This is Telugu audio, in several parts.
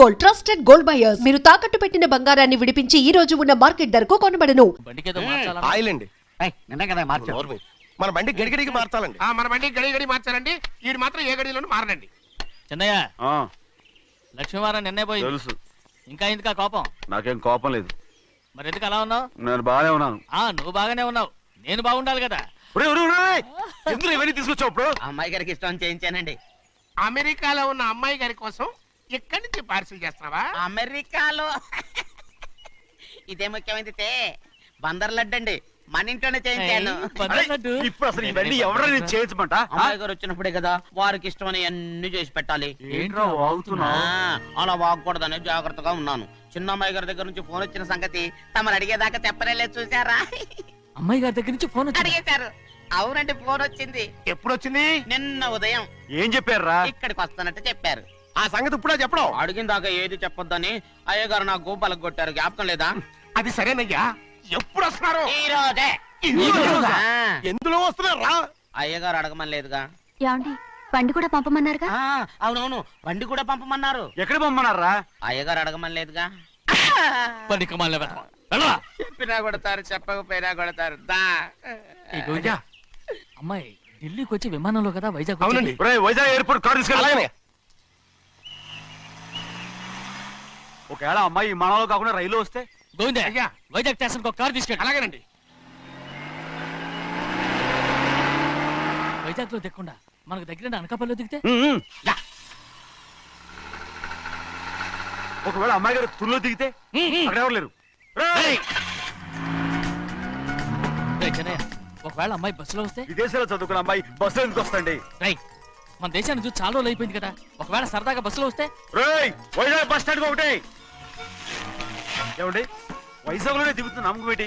Gold, trusted gold buyers. మీరు తాకట్టు పెట్టిన బంగారాన్ని విడిపించి ఈ రోజు ఉన్న మార్కెట్ ధరకు కొనబడను. ఆయిల్ అండి. మన బండి గడిగడికి మార్చాలండి. మన బండి గడి మార్చాలండి. వీడు మాత్రం ఏ గడిలోనూ మారనండి. చిన్నయ్య, లక్ష్మీవారం నిన్నే పోయి తెలుసు. ఇంకా ఎందుకా కోపం? నాకేం కోపం లేదు. మరి ఎందుకు అలా ఉన్నావు? నేను బాగానే ఉన్నాను. నువ్వు బాగానే ఉన్నావు, నేను బాగుండాలి కదా. ఎందుకు ఇవన్నీ తీసుకొచ్చావు? ఇప్పుడు అమ్మాయి గారికి ఇష్టం చేయించానండి. అమెరికాలో ఉన్న అమ్మాయి గారి కోసం ఇక్కడి నుంచి పార్సిల్ చేస్తున్నావా? అమెరికాలో ఇదే ముఖ్యమైనది బందర్ లడ్డు అండి, మన ఇంట్లోనే చేయించాను. ఇప్పుడు అసలు ఇవన్నీ ఎవరైనా చేయించమంట? అమ్మాయి గారు వచ్చినప్పుడే కదా వారికి ఇష్టమని అన్ని చేసి పెట్టాలి. ఏంట్రా వాగుతున్నావు? అలా వాగకూడదని జాగ్రత్తగా ఉన్నాను. చిన్న అమ్మాయి గారి దగ్గర నుంచి ఫోన్ వచ్చిన సంగతి తమరు అడిగేదాకా చెప్పలేదు, చూసారా? అమ్మాయి గారి దగ్గర నుంచి ఫోన్ అడిగేశారు. అవునండి, ఫోన్ వచ్చింది. ఎప్పుడు వచ్చింది? నిన్న ఉదయం. ఏం చెప్పారా? ఇక్కడికి వస్తానంటే చెప్పారు. ఆ సంగతి ఇప్పుడే చెప్పడం. అడిగిన దాకా ఏది చెప్పొద్దని అయ్యగారు నా గోపాలకు కొట్టారు, జ్ఞాపకం లేదా? అది సరేనయ్యా, ఎప్పుడు వస్తున్నారు? ఈ రోజే. ఎందులో వస్తున్నారా? అయ్యగారు అడగమని లేదుగా. ఏమండి, బండి కూడా పంపమన్నారుగా? అవునవును, బండి కూడా పంపమన్నారు. ఎక్కడ పంపమన్నారా? అయ్యగారు అడగమని లేదుగా. చెప్పినా కొడతారు, చెప్పకపోయినా కొడతారు. అమ్మాయి ఢిల్లీకి వచ్చి విమానంలో కదా వైజాగ్. అవునండి. వైజాగ్ ఎయిర్పోర్ట్ కార్ తీసుకెళ్ళి. ఒకవేళ అమ్మాయి విమానంలో కాకుండా రైలు వస్తే? గోవిందే, అయ్యా, వైజాగ్ స్టేషన్ ఒక కార్ తీసుకెళ్ళి. అలాగేనండి. వైజాగ్ లో దిక్కుండా మనకు దగ్గర అనకాపల్లిలో దిగితే? ఒకవేళ అమ్మాయి గారు తుల్లో దిగితే? అక్కడ ఎవరు లేరు. చెన్నయ్య, ఒకవేళ అమ్మాయి బస్సులో వస్తే? విదేశాల్లో చదువుకున్న అమ్మాయి బస్సులో ఎందుకు వస్తండి? మన దేశాన్ని చూసి చాలా రోజులు అయిపోయింది కదా, ఒకవేళ సరదాగా బస్సులో వస్తే? వైజాగ్ బస్ స్టాండ్ ఒకటి ఏమండి, వైజాగ్ లోనే దిగుతున్న నమ్మకం ఏంటి?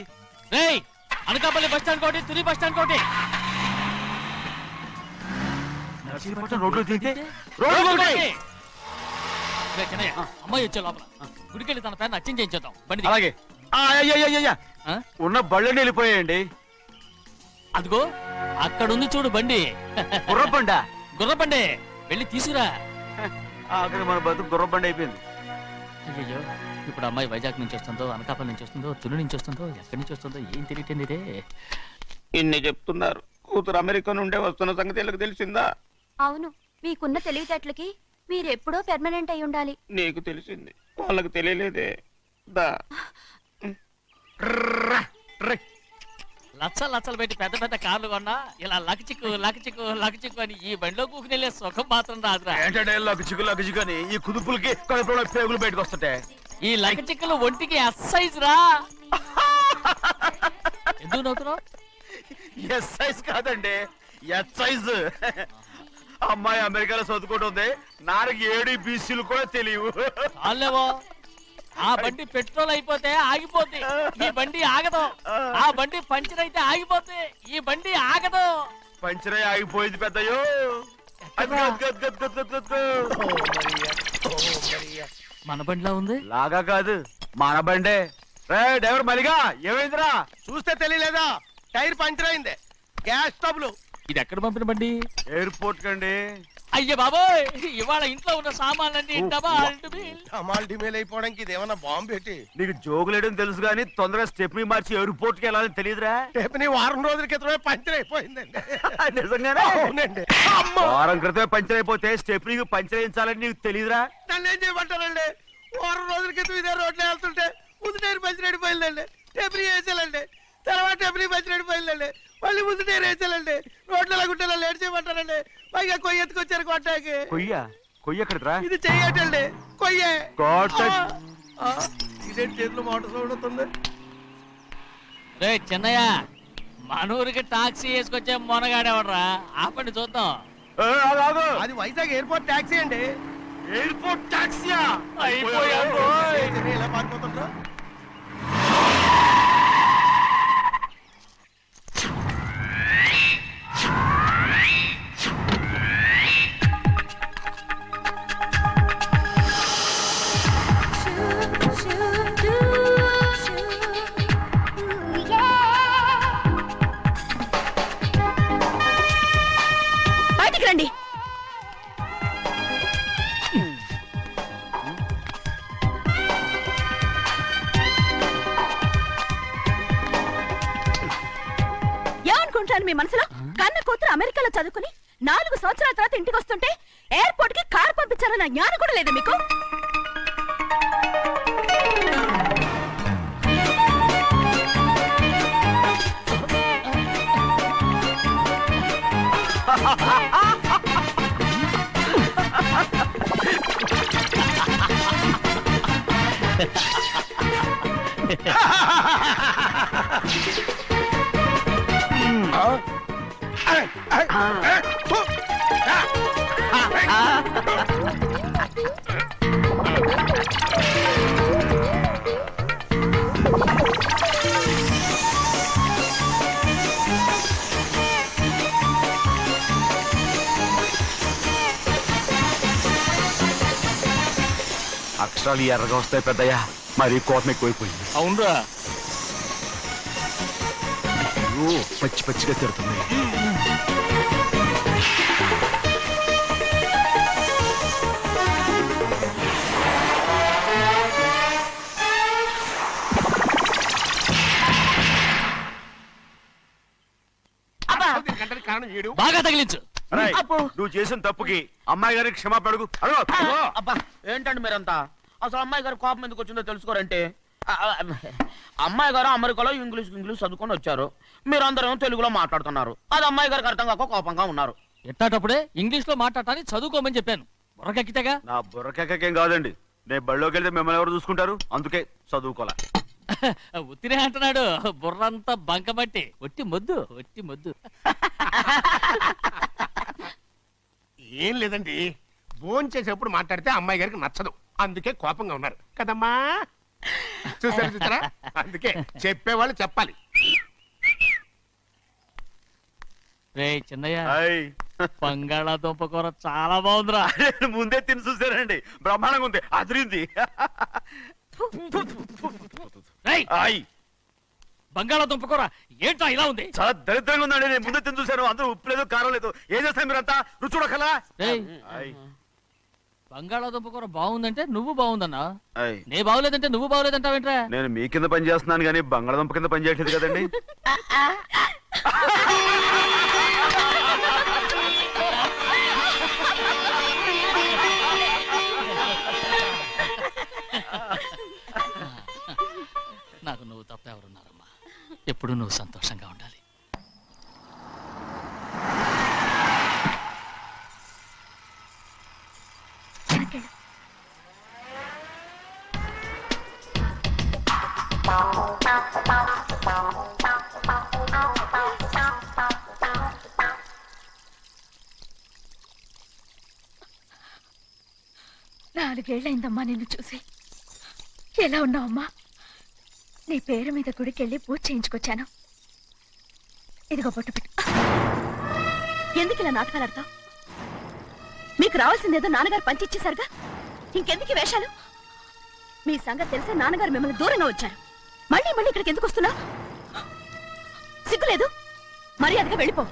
అనకాపల్లి బస్ స్టాండ్ కోటి, తుని బస్ స్టాండ్ కోటి. రోడ్లో దిగితే? చెన్నయ్య, అమ్మాయి వచ్చే లోపల గుడికెళ్ళి తన పేరు అచ్చం చేయించేద్దాం. బండి అలాగే. ఉన్న బళ్ళని వెళ్ళిపోయాయండి. అదిగో అక్కడుంది చూడు బండి. గుర్రబండ. గుర్రబండి, వెళ్ళి తీసుకురా. అక్కడ మన బతుకు గుర్రబండి అయిపోయింది. అయ్యో, ఇప్పుడు అమ్మాయి వైజాగ్ నుంచి వస్తుందో, అనకాపల్లి నుంచి వస్తుందో, తుని నుంచి వస్తుందో, ఎక్కడి నుంచి వస్తుందో ఏం తెలియటండి ఇదే. ఇన్ని చెప్తున్నారు, కూతురు అమెరికా నుండే వస్తున్న సంగతి వీళ్ళకి తెలిసిందా? అవును, మీకున్న తెలివితేటలకి మీరెప్పుడో పెర్మనెంట్ అయి ఉండాలి. నీకు తెలిసింది, వాళ్ళకి తెలియలేదే. దా లచ్చలు పెట్టి పెద్ద పెద్ద కార్లు కొన్నా ఇలా లకచిక్కు అని ఈ బండిలో కూకుని వెళ్ళే సుఖం మాత్రం రాదురా. ఏంటంటే లకచిక్కు అని ఈ కుదుపులకి కడుపులో పేగులు బయటకు వస్తుంటాయి. ఈ లకచిక్కులు ఒంటికి ఎక్సైజ్ రా. ఎందుకు నవ్వుతున్నావు? ఎక్సైజ్ కాదండి, ఎక్సైజ్. అమ్మాయి అమెరికాలో చదువుకుంటుంది, నాకు 7 BCలు కూడా తెలియవు. చాలేవో, ఆ బండి పెట్రోల్ అయిపోతే ఆగిపోద్ది, ఈ బండి ఆగదు. ఆ బండి పంచర్ అయితే ఆగిపోతే ఈ బండి ఆగదు. పంచర్ అయి ఆగిపోయింది పెద్దయ్యో. మన బండిలా ఉంది. లాగా కాదు, మన బండే. డ్రైవర్ మలిగా, ఏమైందిరా? చూస్తే తెలియలేదా? టైర్ పంచర్ అయింది. గ్యాస్ స్టవ్లు. ఇది ఎక్కడ పంపిన బండి? ఎయిర్పోర్ట్ కండి. అయ్యే బాబోయ్, ఇవాళ ఇంట్లో ఉన్న సామాన్లన్నీ డమాల్ డిమేల్ అయిపోవడానికి ఇదేమన్నా బాంబు పెట్టి? నీకు జోగులేయడం తెలుసు కానీ తొందరగా స్టెప్ని మార్చి ఎయిర్పోర్ట్ కి వెళ్ళాలని తెలియదురా? స్టెప్ని వారం రోజుల క్రితమే పంచర్ అయిపోయిందండి. నిజంగానే? అవునండి. వారం క్రితమే పంచర్ అయిపోతే స్టెప్ని పంచర్ వేయించాలని నీకు తెలియదురా? నన్ను ఏం చేయమంటారండి? వారం రోజుల క్రితం ఇదే రోడ్లో వెళ్తుంటే ముందు టైర్ పంచర్ అయిపోయిందండి. స్టెప్ని వేసాలండి, తర్వాత స్టెప్ని పంచర్ అయిపోయిందండి, మళ్ళీ ముందు టైర్ వేసాలండి. రోడ్లలో గుట్టలో లేట్ చేయమంటారండి. పైగా కొయ్య ఎత్తుకొచ్చారు కొట్టాకి. కొయ్య ఎక్కడరా? ఇది చెయ్యటండి, కొయ్యే. ఇదేంటి చేతిలో మోటార్ సౌండ్ అవుతుంది? రే చిన్నయ్య, మన ఊరికి టాక్సీ వేసుకొచ్చే మొనగాడేవడరా? ఆపండి చూద్దాం. అది వైజాగ్ ఎయిర్పోర్ట్ టాక్సీ అండి. ఎయిర్పోర్ట్ టాక్సీయా? ఇలా పారిపోతుండ్రా? ఆలోచించాను మీ మనసులో? కన్న కూతురు అమెరికాలో చదువుకుని 4 సంవత్సరాల తర్వాత ఇంటికి వస్తుంటే ఎయిర్పోర్ట్ కి కారు పంపించాలన్న జ్ఞానం కూడా లేదా మీకు? అక్షరాలు ఎర్రగా వస్తాయి పెద్దయ్యా, మరి కోపం ఎక్కువైపోయింది. అవునరా, పచ్చి పచ్చిగా తిడుతుంది. గంటకి కారణం ఏడు. బాగా తగిలించు. రేయ్, నువ్వు చేసిన తప్పుకి అమ్మాయి గారికి క్షమాపణ అడుగు. అబ్బా ఏంటండి మీరంతా? అసలు అమ్మాయి గారు కోపం ఎందుకు వచ్చిందో తెలుసుకోరంటే, అమ్మాయి గారు అమెరికాలో ఇంగ్లీష్ చదువుకొని వచ్చారు, మీరందరూ తెలుగులో మాట్లాడుతున్నారు. అది అమ్మాయి గారికి అర్థం కాక కోపంగా ఉన్నారు. ఎట్టాటప్పుడే ఇంగ్లీష్ లో మాట్లాడటానికి చదువుకోమని చెప్పాను. బుర్రకెక్కితేగా. నా బుర్రకెక్కకేం కాదండి, నేను బళ్ళోకి వెళ్తే మిమ్మల్ని ఎవరు చూసుకుంటారు, అందుకే చదువుకోలే. ఉత్తినే అంటున్నాడు, బుర్రంతా బంకమట్టి. ఒట్టి మొద్దు, ఒట్టి మొద్దు. ఏం లేదండి, భోజనం చేసేప్పుడు మాట్లాడితే అమ్మాయి గారికి నచ్చదు, అందుకే కోపంగా ఉన్నారు కదమ్మా. చూసారా, అందుకే చెప్పేవాళ్ళు చెప్పాలి. రే చిన్నయ్య, హాయ్. బంగాళాదుంప కూర చాలా బాగుందిరా. ముందే తిని చూసానండి, బ్రహ్మాండంగా ఉంది, అదిరింది. రేయ్, హాయ్. బంగాళాదుంప కూర ఏంట్రా ఇలా ఉంది? చాలా దరిద్రంగా ఉందండి, నేను ముందే తిని చూశాను, అందరూ ఉప్పు లేదు కారం లేదు. ఏం చేస్తారు మీరంతా? రుచి చూడకలా. రేయ్, హాయ్. బంగాళాదుంప కూర బాగుందంటే నువ్వు బాగుందన్నా, హాయ్. నే బాగులేదంటే నువ్వు బాగులేదంటావేంట్రా? నేను మీ కింద పని చేస్తున్నాను కానీ బంగాళదుంప కింద పని చేయట్లేదు కదండి. నాకు నువ్వు తప్ప ఎవరున్నారమ్మా? ఎప్పుడు నువ్వు సంతోషంగా ఉండాలి. నాలుగేళ్లైందమ్మా నిన్ను చూసి. ఎలా ఉన్నావమ్మా? నీ పేరు మీద గుడికెళ్ళి పూజ చేయించుకొచ్చాను. ఇదిగో బొట్టు పెట్టు. ఎందుకు ఇలా నాటకాలు ఆడతావు? మీకు రావాల్సిందేదో నాన్నగారు పంచిచ్చేశారుగా, ఇంకెందుకు ఈ వేషాలు? మీ సంగతి తెలిసే నాన్నగారు మిమ్మల్ని దూరంగా వచ్చారు. మళ్ళీ మళ్ళీ ఇక్కడికి ఎందుకు వస్తున్నావు? సిగ్గులేదు? మర్యాదగా వెళ్ళిపో.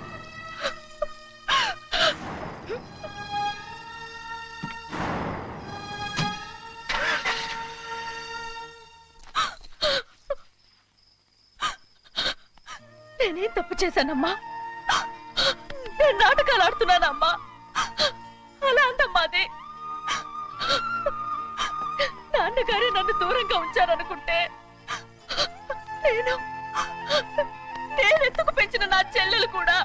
నేనేం తప్పు చేశానమ్మా? నేను నాటకాలు ఆడుతున్నానమ్మా. అలా అందమ్మా అది. నాన్నగారే నన్ను దూరంగా ఉంచారనుకుంటే నేనెత్తుకు పెంచిన నా చెల్లెలు కూడా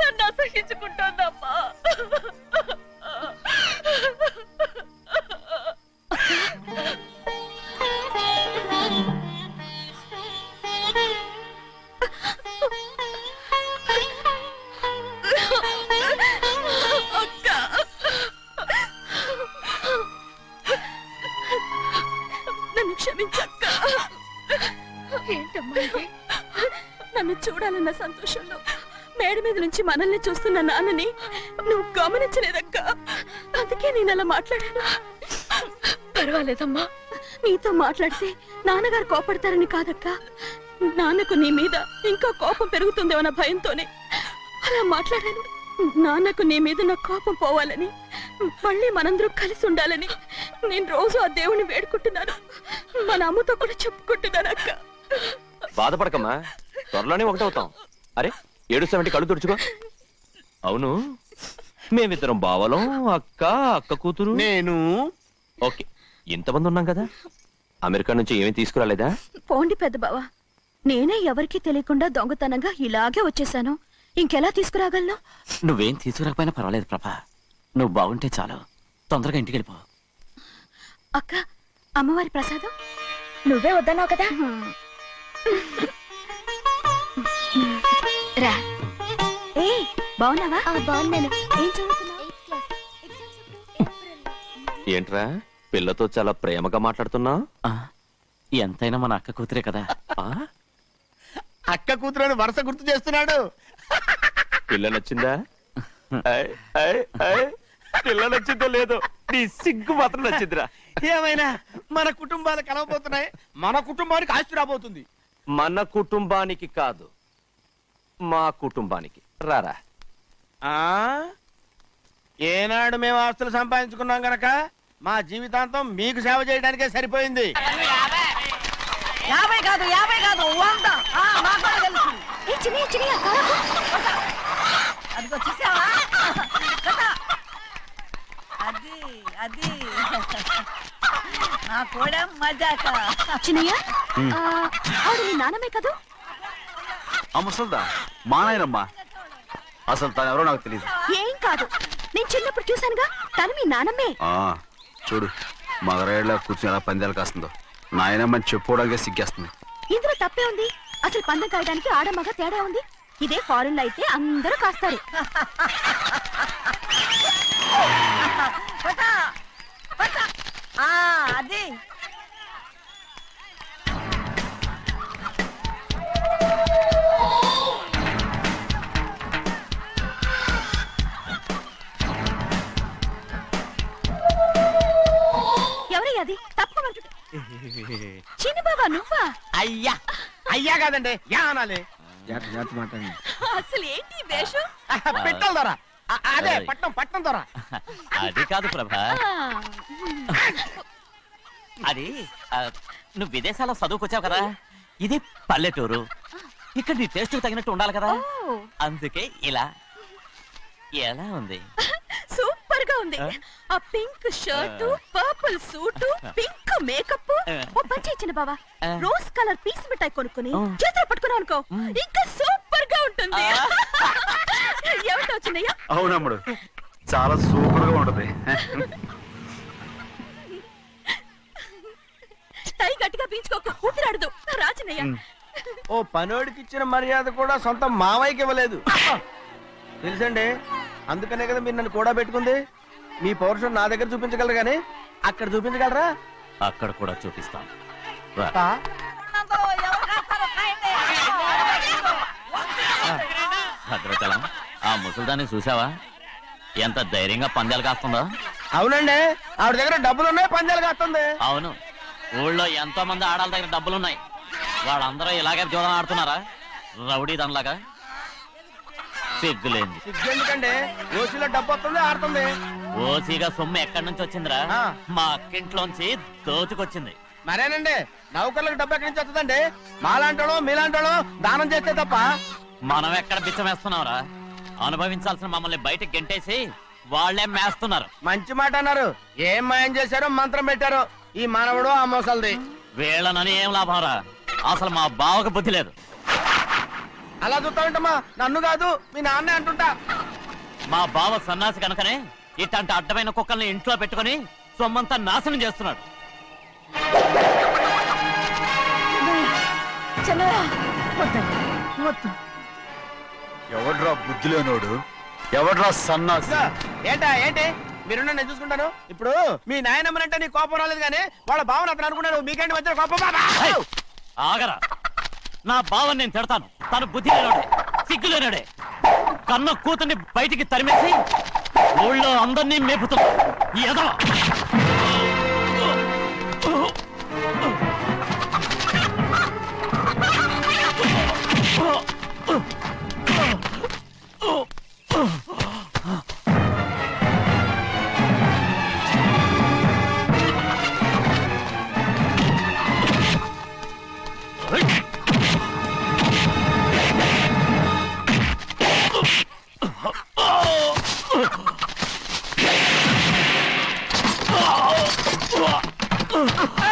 నన్ను అసహించుకుంటోందమ్మా. క్షమించక్క. ఏంటమ్మా ఇది? నన్ను చూడాలన్న సంతోషంలో మేడ మీద నుంచి మనల్ని చూస్తున్న నాన్నని నువ్వు గమనించలేదక్క. అందుకే నేను అలా మాట్లాడాను. పర్వాలేదమ్మా, నీతో మాట్లాడితే నాన్నగారు కోపడతారని కాదక్క. నాన్నకు నీ మీద ఇంకా కోపం పెరుగుతుందేమన్న భయంతోనే అలా మాట్లాడాను. నాన్నకు నీ మీద నా కోపం పోవాలని, మళ్ళీ మనందరూ కలిసి ఉండాలని నేను రోజు ఆ దేవుని వేడుకుంటున్నాను. మన అమ్మతో కూడా చెప్పుకుంటున్నాను అక్క. బాధపడకమ్మా, త్వరలోనే ఒకటవుతాం. అరే ఏడుస్తామంటే కళ్ళు తుడుచుకో. అవును, మేమిద్దరం బావలం, అక్క కూతురు. నేను ఓకే, ఇంతమంది ఉన్నాం కదా. అమెరికా నుంచి ఏమీ తీసుకురాలేదా? పోండి పెద్ద బావ, నేనే ఎవరికీ తెలియకుండా దొంగతనంగా ఇలాగే వచ్చేసాను. ఇంకెలా తీసుకురాగలను? నువ్వేం తీసుకురాకపోయినా పర్వాలేదు ప్రభా, నువ్వు బాగుంటే చాలు. తొందరగా ఇంటికి వెళ్ళిపో. అక్క, అమ్మవారి ప్రసాదం నువ్వే వద్దన్నావు కదా. రా. ఏ బాగున్నావా? బాగున్నాను. ఏం చదువుతున్నావు? ఏంట్రా పిల్లతో చాలా ప్రేమగా మాట్లాడుతున్నా? ఎంతైనా మన అక్క కూతురే కదా. అక్క కూతురని వరుస గుర్తు చేస్తున్నాడు. పిల్ల నచ్చిందా? పిల్ల నచ్చిందో లేదో, నీ సిగ్గు మాత్రం నచ్చిందిరా. ఏమైనా మన కుటుంబాలు కలవబోతున్నాయి, మన కుటుంబానికి ఆస్తి రాబోతుంది. మన కుటుంబానికి కాదు, మా కుటుంబానికి. రారా. ఏనాడు మేము ఆస్తులు సంపాదించుకున్నాం గనక మా జీవితాంతం మీకు సేవ చేయడానికే సరిపోయింది. 50 కాదు 100. మాకు కూడా తెలుసు. అదిగో చూసావా? అది నా కూడా మజాక. చిన్నయ్య, ఆవిడ నీ నాన్నమే కదా? ముసల్దా మా నాయనమ్మా. అసలు తను ఎవరో నాకు తెలియదు. ఏం కాదు, నేను చిన్నప్పుడు చూశానుగా, తను మీ నాన్నమ్మే. చూడు మగరాయిలా కూర్చుని ఎలా పందాలు కాస్తుందో. నాయనమ్మని చెప్పుకోవడానికి సిగ్గేస్తుంది. ఇందులో తప్పే ఉంది? అసలు పందెం కాయడానికి ఆడమగ తేడా ఉంది. ఇదే ఫారెన్ లో అయితే అందరూ కాస్తారు. అది ఎవరయ్య అది? తప్పమంటుంటే చిన్న బాబా నువ్వా? అయ్యా అయ్యా కాదండి, యా అనాలి. అసలు ఏంటి వేషం? పెట్టాలి దొర. అదే పట్నం దొర. అది కాదు ప్రభా, అది నువ్వు విదేశాల్లో చదువుకొచ్చావు కదా, ఇది పల్లెటూరు. ఇక్కడ నీ టేస్ట్ తగినట్టు ఉండాలి కదా, అందుకే ఇలా. ఎలా ఉంది? సూపర్ గా ఉంది. ఆ pink shirt, purple suit, pink makeup. ఓ పని ఇచ్చిన బావా, రోజ్ కలర్ పీస్ మిఠాయి కొనుక్కుని చేతులు పట్టుకున్నావు అనుకో, ఇంకా సూపర్ గా ఉంటుంది. ఏమిటో వచ్చిందయ్యా? అవునమ్ముడు, చాలా సూపర్ గా ఉంటది. టై గట్టిగా పీంచుకోకు, ఊపిరాడదు. రాజనయ్య, ఓ పనోడికి ఇచ్చిన మర్యాద కూడా సొంత మావయ్యకి ఇవ్వలేదు తెలుసండి. అందుకనే కదా మీరు నన్ను కూడా పెట్టుకుంది. మీ పౌరుషం నా దగ్గర చూపించగలరు కానీ అక్కడ చూపించగలరా? అక్కడ కూడా చూపిస్తాం. భద్రచలం, ఆ ముసల్దాన్ని చూసావా? ఎంత ధైర్యంగా పందాలు కాస్తుందో. అవునండి, ఆవిడ దగ్గర డబ్బులు ఉన్నాయి, పందాలు కాస్తుంది. అవును, ఊళ్ళో ఎంతో మంది ఆడాల దగ్గర డబ్బులున్నాయి. వాళ్ళందరూ ఇలాగే జోదం ఆడుతున్నారా రౌడీ దానిలాగా? సిగ్గులేంది. సిగ్గెందుకండి, ఓసీలో డబ్బు వస్తుంది, ఆడుతుంది. ఓసీగా సొమ్ము ఎక్కడి నుంచి వచ్చిందిరా? మా అక్కింట్లోంచి దోచుకొచ్చింది. మరేనండి, నౌకర్లకు డబ్బు ఎక్కడి నుంచి వస్తుందండి? మాలాంటోళ్ళు మీలాంటోళ్ళు దానం చేస్తే తప్ప. మనం ఎక్కడ బిచ్చం వేస్తున్నావురా? అనుభవించాల్సిన మమ్మల్ని బయటకు గెంటేసి వాళ్లే మేస్తున్నారు. మంచి మాట అన్నారు. ఏం మాయం చేశారో, మంత్రం పెట్టారో ఈ మానవుడు ఆ మోసల్ది. వీళ్ళనని ఏం లాభంరా? అసలు మా బావకు బుద్ధి లేదు. అలా చూస్తామంటమ్మా, నన్ను కాదు మీ నాన్నే అంటుంటా. మా బావ సన్నాసి కనుకనే ఇట్లాంటి అడ్డమైన కుక్కల్ని ఇంట్లో పెట్టుకుని సొమ్మంతా నాశనం చేస్తున్నాడు. ఎవడ్రా బుద్ధిలోనోడు? ఎవడ్రా సన్నాసి? ఏంటి మీరు నేను చూసుకుంటాను. ఇప్పుడు మీ నాయనమ్మనంటే నీ కోపం రాలేదు కానీ వాళ్ళ భావన అతను అనుకున్నాడు. మీకేంటి మధ్య కోపం? ఆగరా, నా బావని నేను తిడతాను. తను బుద్ధి లేనాడే, సిగ్గు లేనాడే. కన్న కూతుర్ని బయటికి తరిమేసి ఊళ్ళో అందరినీ మేపుతున్నా. ఎదవ ఆ